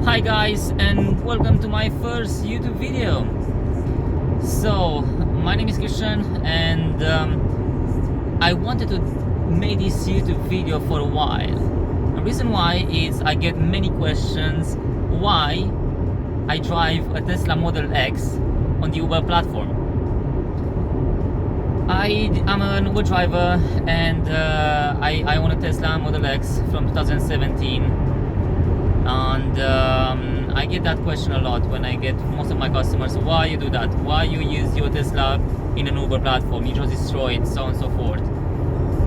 Hi guys, and welcome to my first YouTube video. So my name is Christian, and I wanted to make this YouTube video for a while. The reason why is I get many questions why I drive a Tesla Model X on the Uber platform. I'm an Uber driver, and I own a Tesla Model X from 2017, and I get that question a lot when I get most of my customers. Why you do that? Why you use your Tesla in an Uber platform? You just destroy it, so on and so forth.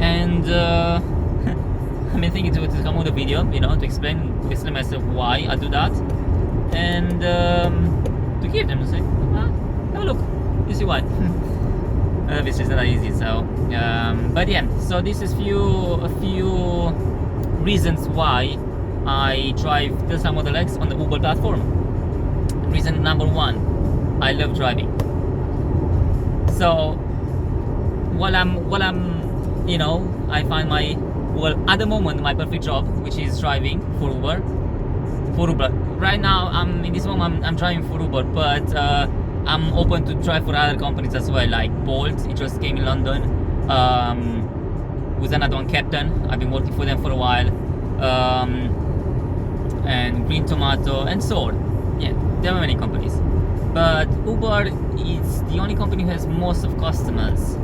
And I've been thinking to come with a video, to explain myself why I do that, and to give them to say, have a look, you see why. This is not easy, so but yeah, so this is a few reasons why I drive Tesla Model X on the Uber platform. Reason number one, I love driving. So while I'm I find at the moment my perfect job, which is driving for Uber. Right now in this moment I'm driving for Uber, but I'm open to try for other companies as well, like Bolt. It just came in London. With another one, Captain. I've been working for them for a while. And Green Tomato and so on. Yeah, there are many companies. But Uber is the only company who has most of customers.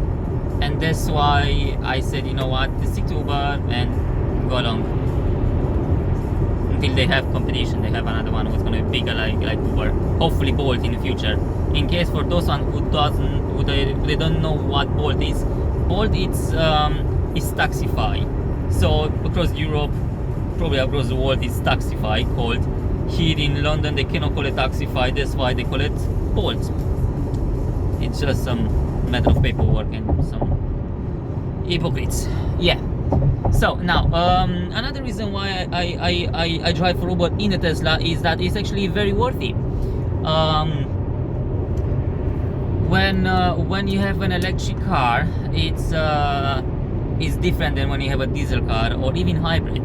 And that's why I said, you know what, let's stick to Uber and go along. Until they have competition, they have another one who's gonna be bigger like Uber. Hopefully Bolt in the future. In case for those one who they don't know what Bolt is Taxify. So across Europe, probably across the world, it's Taxify called. Here in London they cannot call it Taxify, that's why they call it Bolt. It's just some matter of paperwork and some hypocrites. Yeah. So now another reason why I drive for Uber in a Tesla is that it's actually very worthy. When you have an electric car, it's different than when you have a diesel car or even hybrid.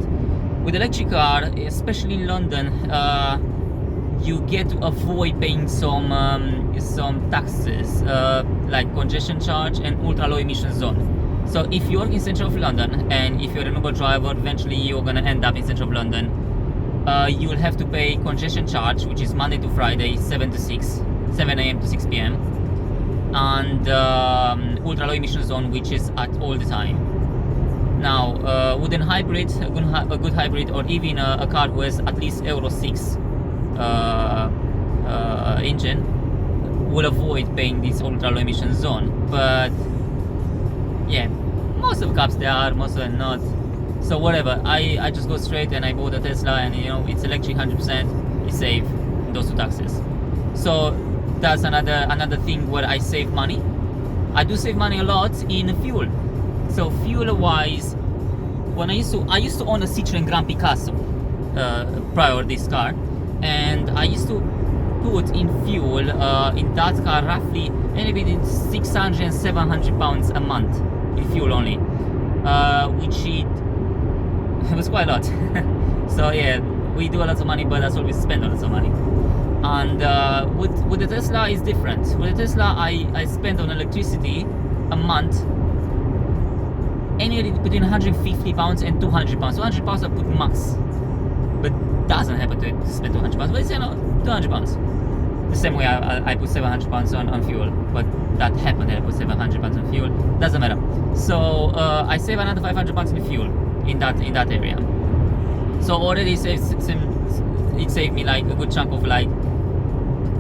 With electric car, especially in London, you get to avoid paying some taxes like congestion charge and ultra low emission zone. So if you're in central of London and if you're an Uber driver, eventually you're gonna end up in central of London. You will have to pay congestion charge, which is Monday to Friday, 7 a.m. to 6 p.m. and ultra low emission zone, which is at all the time. Now, with a hybrid, a good hybrid, or even a car who has at least Euro 6 engine, will avoid paying this ultra low emission zone. But yeah, most of the cars they are, most of them not. So whatever, I just go straight and I bought a Tesla, and it's electric 100%. It's safe those two taxes. So that's another thing where I save money. I do save money a lot in fuel. So fuel wise, when I used to own a Citroen Grand Picasso prior to this car, and I used to put in fuel in that car roughly anywhere between 600 and 700 pounds a month in fuel only, which it was quite a lot. So yeah, we do a lot of money, but that's what we spend a lot of money. And with the Tesla is different. With the Tesla, I spend on electricity a month anywhere between 150 pounds and 200 pounds. 200 pounds I put max, but doesn't happen to spend 200 pounds. But it's 200 pounds. The same way I put 700 pounds on fuel, but that happened that I put 700 pounds on fuel. Doesn't matter. So I save another 500 pounds in fuel in that area. So already it saved me like a good chunk of like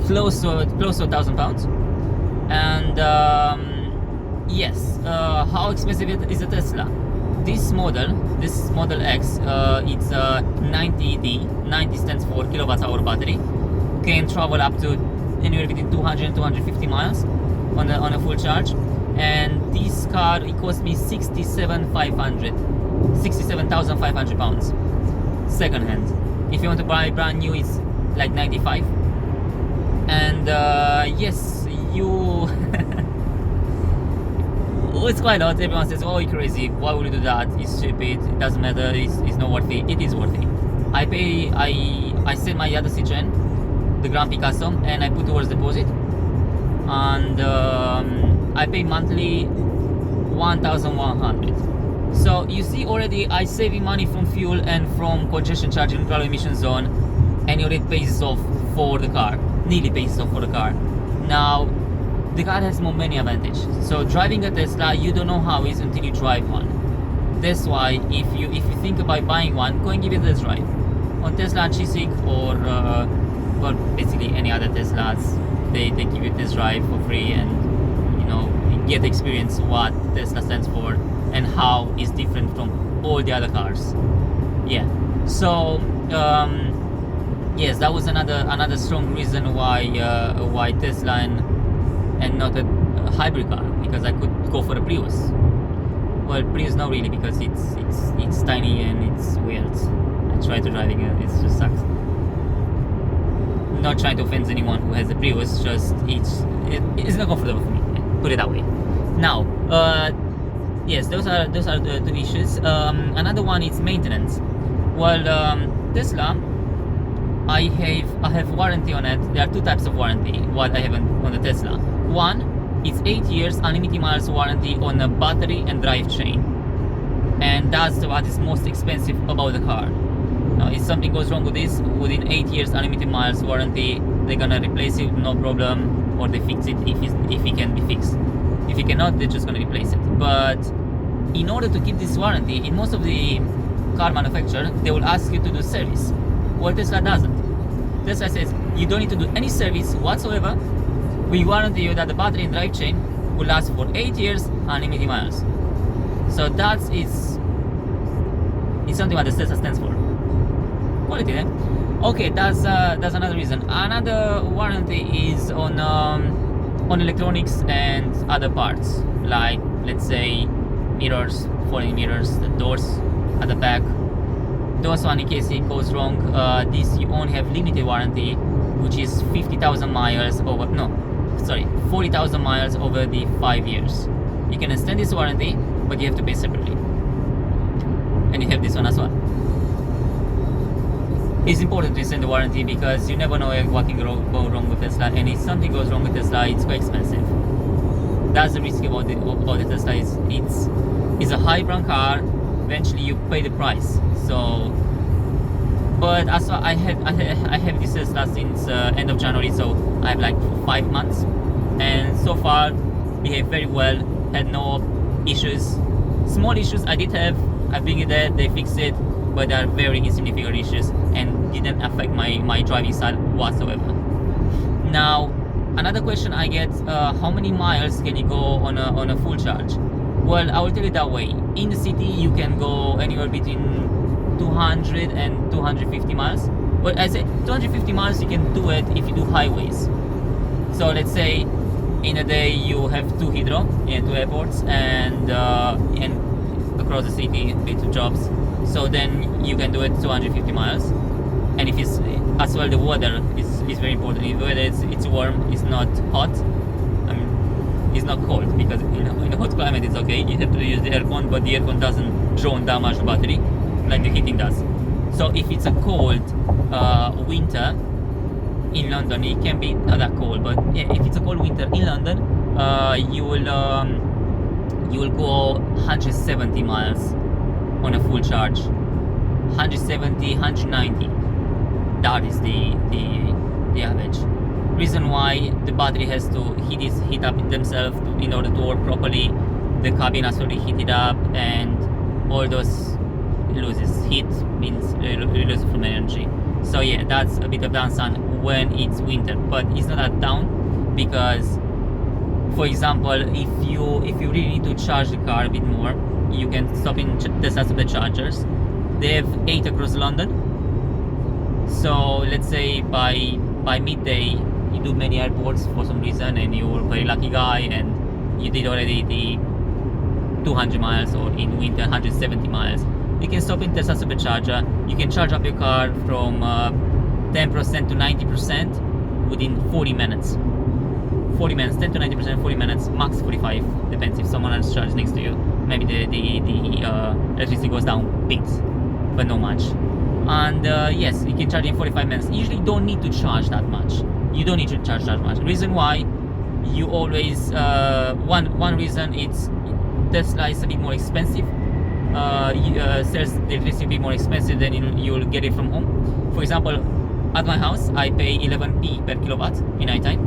close to 1,000 pounds. And yes, how expensive is a Tesla? This Model X, it's a 90D. 90 stands for kilowatts hour battery. Can travel up to anywhere between 200 and 250 miles on a full charge. And this car, it cost me 67,500 pounds second hand. If you want to buy brand new, it's like 95. And yes, you it's quite a lot. Everyone says, oh, you're crazy, why would you do that, it's stupid, it doesn't matter, it's not worth it. It is worth it. I I sell my other Citroen, the Grand Picasso, and I put towards deposit, and I pay monthly 1,100. So you see already I saving money from fuel and from congestion charge in neutral emission zone, and it already pays off for the car, nearly pays off for the car. Now the car has many advantages. So driving a Tesla, you don't know how it is until you drive one. That's why if you think about buying one, go and give it a test drive on Tesla Chiswick or well, basically any other Teslas. They give you a test drive for free, and you know, get the experience what Tesla stands for and how it's different from all the other cars. Yeah. So yes, that was another strong reason why Tesla and not a hybrid car, because I could go for a Prius. Well, Prius not really, because it's tiny and it's weird. I tried to drive it, it just sucks. Not trying to offend anyone who has a Prius, just it's not comfortable for me. Put it that way. Now, yes, those are the two issues. Another one is maintenance. Well, Tesla, I have warranty on it. There are two types of warranty. What I have on the Tesla. One, it's 8 years unlimited miles warranty on the battery and drivetrain, and that's what is most expensive about the car. Now, if something goes wrong with this, within 8 years unlimited miles warranty, they're gonna replace it, no problem, or they fix it if it can be fixed. If it cannot, they're just gonna replace it. But in order to keep this warranty, in most of the car manufacturers, they will ask you to do service. Well, Tesla doesn't. Tesla says you don't need to do any service whatsoever. We warranty you that the battery and drivetrain will last for 8 years unlimited miles. So that's it's something what the Tesla stands for. Quality, eh? Okay, that's another reason. Another warranty is on electronics and other parts, like let's say mirrors, folding mirrors, the doors at the back. Those one, in case it goes wrong, this you only have limited warranty, which is 40,000 miles over the 5 years. You can extend this warranty, but you have to pay separately. And you have this one as well. It's important to extend the warranty because you never know what can go wrong with Tesla, and if something goes wrong with Tesla, it's quite expensive. That's the risk about the Tesla. It's a high brand car. Eventually, you pay the price. So, but as well, I have this Tesla since end of January, so I have like 5 months, and so far behaved very well. Had no issues. Small issues I did have. I bring it there, they fixed it, but they are very insignificant issues and didn't affect my driving style whatsoever. Now, another question I get: how many miles can you go on a full charge? Well, I will tell you that way. In the city, you can go anywhere between 200 and 250 miles. Well, I say 250 miles you can do it if you do highways. So let's say in a day you have 2 Heathrow, two airports, and across the city between jobs. So then you can do it 250 miles. And if it's as well, the weather is very important. If whether it's warm, it's not hot. I mean, it's not cold, because in a hot climate it's okay. You have to use the aircon, but the aircon doesn't draw that much battery like the heating does. So if it's a cold winter in London, it can be not that cold, but yeah, if it's a cold winter in London, you will go 170 miles on a full charge. 170, 190. That is the average. Reason why the battery has to heat up themselves in order to work properly. The cabin has to be heated up, and all those loses heat means loses from energy. So yeah, that's a bit of downside when it's winter, but it's not that down, because for example, if you really need to charge the car a bit more, you can stop in Tesla Superchargers. They have 8 across London. So let's say by midday you do many airports for some reason, and you're a very lucky guy, and you did already the 200 miles, or in winter 170 miles. You can stop in Tesla Supercharger. You can charge up your car from 10% to 90% within 40 minutes. 40 minutes, 10 to 90%, 40 minutes, max 45. Depends if someone else charges next to you. Maybe the electricity goes down bit, but not much. And yes, you can charge in 45 minutes. Usually you don't need to charge that much. You don't need to charge that much. Reason why, you always one reason it's Tesla is a bit more expensive. Sells the electricity a bit more expensive than you'll get it from home. For example, at my house I pay 11p per kilowatt in nighttime,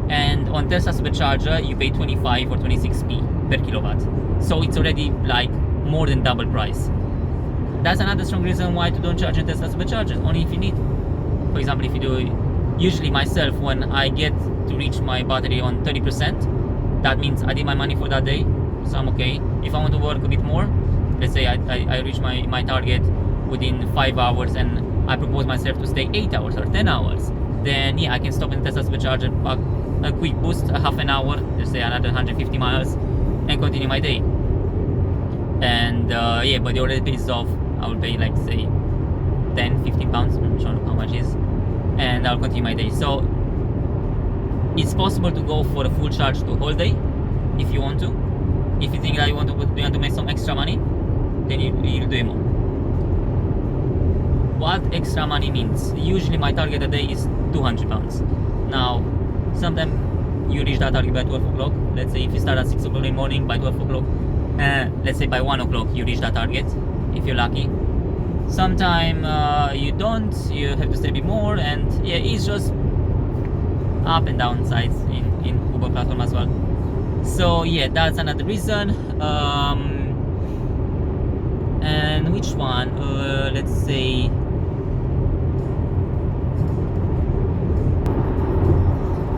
and on Tesla Supercharger you pay 25 or 26p per kilowatt. So it's already like more than double price. That's another strong reason why to don't charge a Tesla Supercharger, only if you need. For example, if you do, usually myself, when I get to reach my battery on 30%, that means I did my money for that day, so I'm okay. If I want to work a bit more, let's say I reach my target within 5 hours and I propose myself to stay 8 hours or 10 hours, then yeah, I can stop in Tesla Supercharger, pack a quick boost, a half an hour, let's say another 150 miles, and continue my day. And yeah, but the already pays off. I will pay like say 10-15 pounds, I'm not sure how much it is, and I'll continue my day. So it's possible to go for a full charge to whole day if you want to. If you think that you want to make some extra money, then you'll do it more. What extra money means? Usually my target a day is 200 pounds. Now, sometimes you reach that target by 12 o'clock. Let's say if you start at 6 o'clock in the morning, by 12 o'clock, let's say by 1 o'clock you reach that target, if you're lucky. Sometimes you don't, you have to stay a bit more, and yeah, it's just up and down sides in Uber platform as well. So yeah, that's another reason. And which one? Let's say,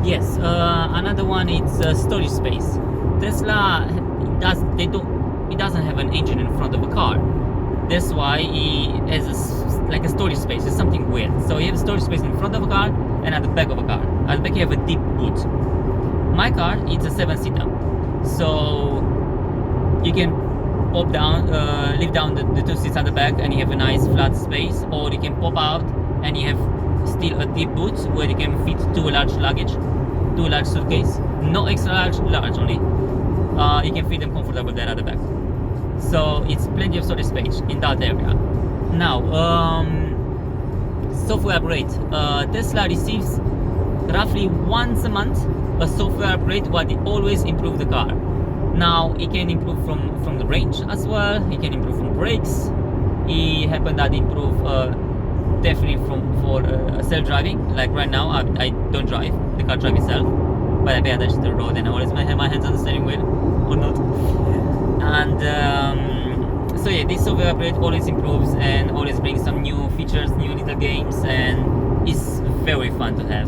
yes, another one is storage space. Tesla it doesn't have an engine in front of a car. That's why it has like a storage space. It's something weird. So you have a storage space in front of a car and at the back of a car. At the back you have a deep boot. My car, it's a 7-seater, so you can pop down, lift down the 2 seats at the back, and you have a nice flat space. Or you can pop out and you have still a deep boot where you can fit 2 large luggage, 2 large suitcase, no extra large only. You can fit them comfortable there at the back. So it's plenty of storage space in that area. Now, software upgrade. Tesla receives roughly once a month a software upgrade where they always improve the car. Now it can improve from the range as well. It can improve from brakes. It happened that improve definitely for self-driving. Like right now, I don't drive. The car drives itself, but I pay attention to the road and I always have my hands on the steering wheel or not. And so yeah, this software upgrade always improves and always brings some new features, new little games, and it's very fun to have.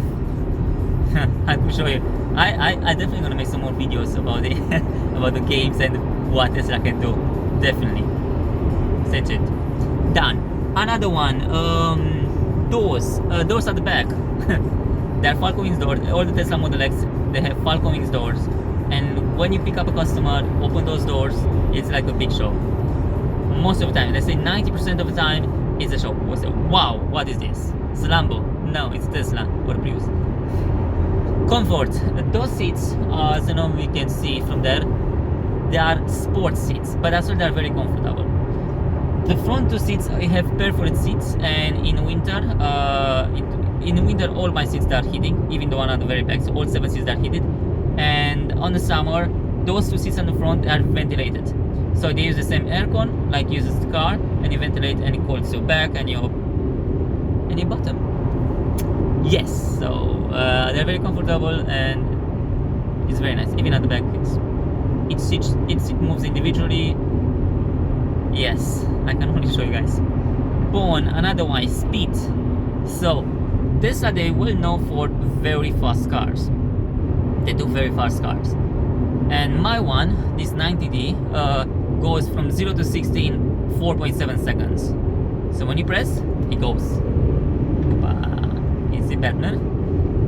I can show you. I definitely gonna make some more videos about it, about the games and what Tesla can do. Definitely. Stay tuned. Done. Another one. Doors. Doors at the back. They are Falcon Wings doors. All the Tesla Model X, they have Falcon Wings doors. And when you pick up a customer, open those doors, it's like a big show. Most of the time, let's say 90% of the time, it's a show. We'll say, wow, what is this? It's a Lambo. No, it's Tesla or Prius. Comfort. Those seats, as you know, we can see from there, they are sports seats, but also they are very comfortable. The front 2 seats have perforated seats, and in winter, all my seats are heating, even the one at the very back. So all 7 seats are heated. And on the summer, those 2 seats on the front are ventilated. So they use the same aircon like uses the car, and you ventilate and it cools your back and your bottom. Yes, so they're very comfortable and it's very nice. Even at the back, it moves individually. Yes, I can only show you guys. Bone, another one is speed. So Tesla, they well known for very fast cars. They do very fast cars. And my one, this 90D, goes from 0 to 60 in 4.7 seconds. So when you press, it goes. Easy Batman.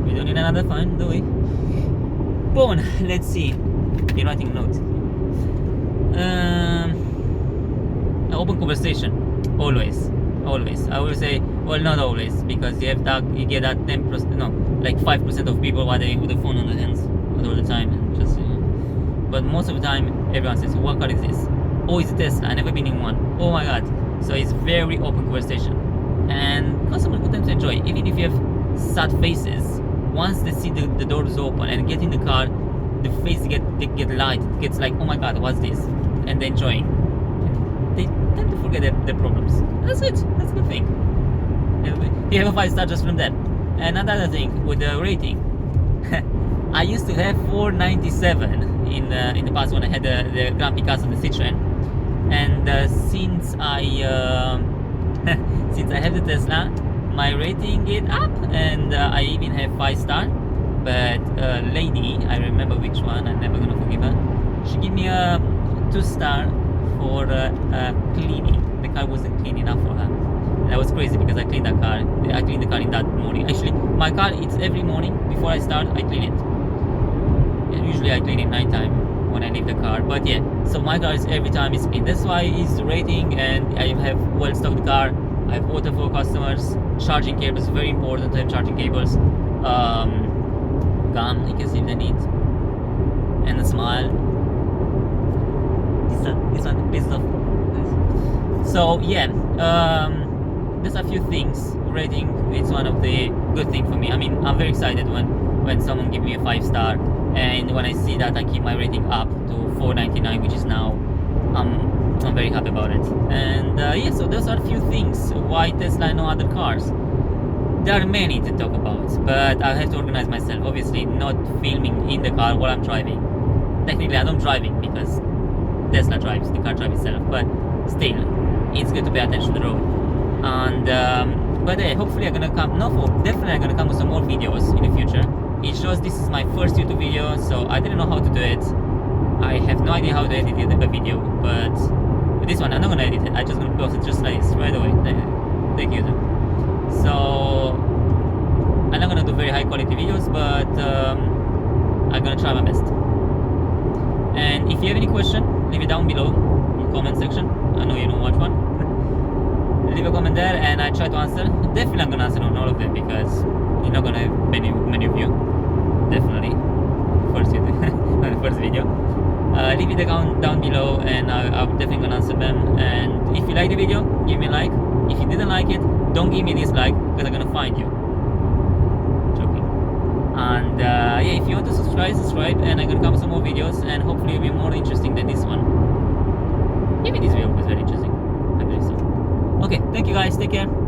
We don't need another phone, do we? Bone, let's see. You're writing a note. Open conversation. Always. I will say, well, not always, because you get that 10%, no, like 5% of people while they with the phone on their hands all the time. Just, but most of the time, everyone says, "What car is this? Oh, it's a Tesla. I've never been in one. Oh my god!" So it's very open conversation. and customers could tend to enjoy. Even if you have sad faces, once they see the doors open and get in the car, the face they get light. It gets like, oh my god, what's this? And they're enjoying. And they tend to forget their problems. That's it. That's a good thing. And you have a 5-star just from that. And another thing with the rating, I used to have 497 in the past when I had the Grand Picasso, the Citroen, and since I since I have the Tesla, my rating get up, and I even have 5-star. But lady, I remember which one, I'm never gonna forgive her. She gave me a 2-star for cleaning. The car wasn't clean enough for her. And that was crazy because I cleaned that car. I cleaned the car in that morning. Actually, my car, it's every morning before I start, I clean it. And usually I clean it nighttime when I leave the car. But yeah, so my car is every time it's clean. That's why it's the rating, and I have well-stocked car. I have water for customers. Charging cables, very important to have charging cables. Gum, you can see the need. And a smile. This one, piece of. So yeah, there's a few things. Rating, it's one of the good thing for me. I mean, I'm very excited when someone gives me a 5-star, and when I see that I keep my rating up to 499, which is now, I'm very happy about it. And yeah, so those are a few things. Why Tesla and no other cars? There are many to talk about, but I have to organize myself. Obviously, not filming in the car while I'm driving. Technically, I don't driving because Tesla drives, the car drives itself. But still, it's good to pay attention to the road. And but yeah, hopefully I'm gonna come. Definitely I'm gonna come with some more videos in the future. It shows this is my first YouTube video, so I didn't know how to do it. I have no idea how to edit the video, but with this one I'm not gonna edit it. I'm just gonna post it just like this right away. Thank you. So I'm not gonna do very high quality videos, but I'm gonna try my best. And if you have any question, leave it down below in the comment section. I know you don't watch one. Leave a comment there and I try to answer. Definitely I'm gonna answer on all of them because you're not gonna have many of you. Definitely. First video. Leave it down below and I'm definitely gonna answer them. And if you like the video, give me a like. If you didn't like it, don't give me a dislike because I'm gonna find you. Joking. And yeah, if you want to subscribe, and I'm gonna come with some more videos, and hopefully it'll be more interesting than this one. Maybe this video was very interesting. I believe so. Okay, thank you guys. Take care.